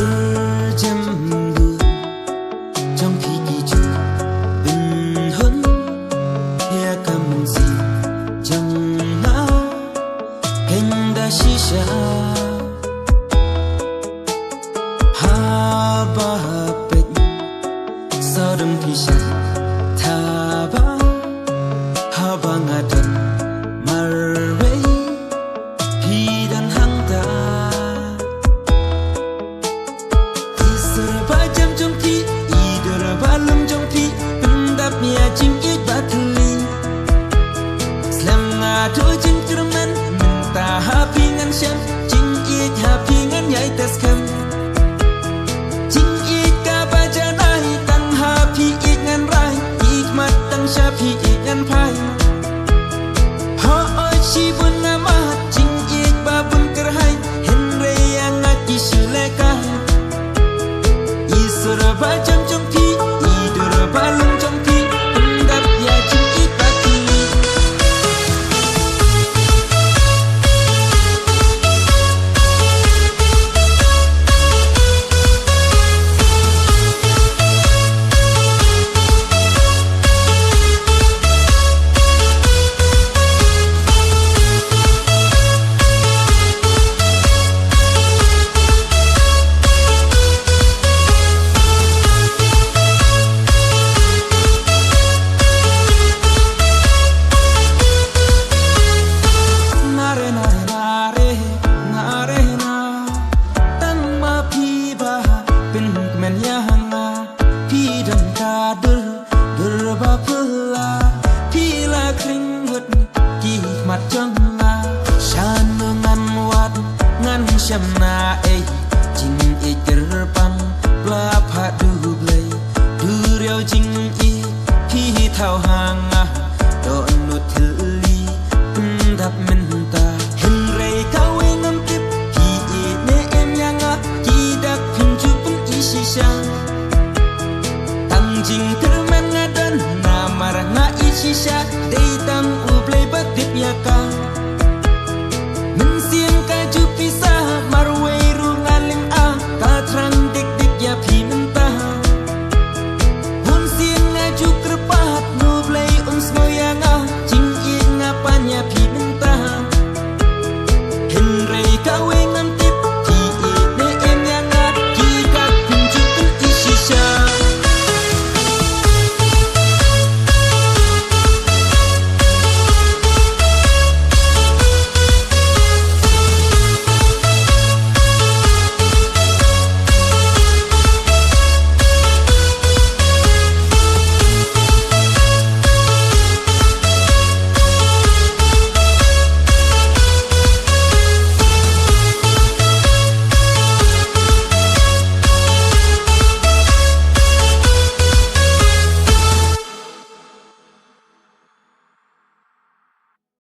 berjemur trong khi kỳ chu bình hơn ya cầm gì chẳng ngã hình đã shisha ha ba bệnh sao đừng thì sao tha ba ha ba ngadan marway hidan hangta serba jam trong thi idara balum trong thi pendap mia ching it batli slam nga tho ching kerman minta happy ngan syam ching it happy ngan nyai tes kam ching it ka baja nai tang happy it ngan rai ikmat tang shapi it ngan pai ha oi chi bun nga ma ching it babun kerhai henre yang ngaki shuleka serba jam trong thi idara balum trong thi pendap ya ching it batli mặt trăng na shan ngan wat ngan sham na ei jing e terbang la pha du blai du riau jing e phi thao hanga do nu thili dap min ta hin rei kau ngam tip pi e ne em yanga ki dak phin chu pun i shi shang tang jing terman ngadan na mar nga i shi sha dei tam u play bat tip ya ka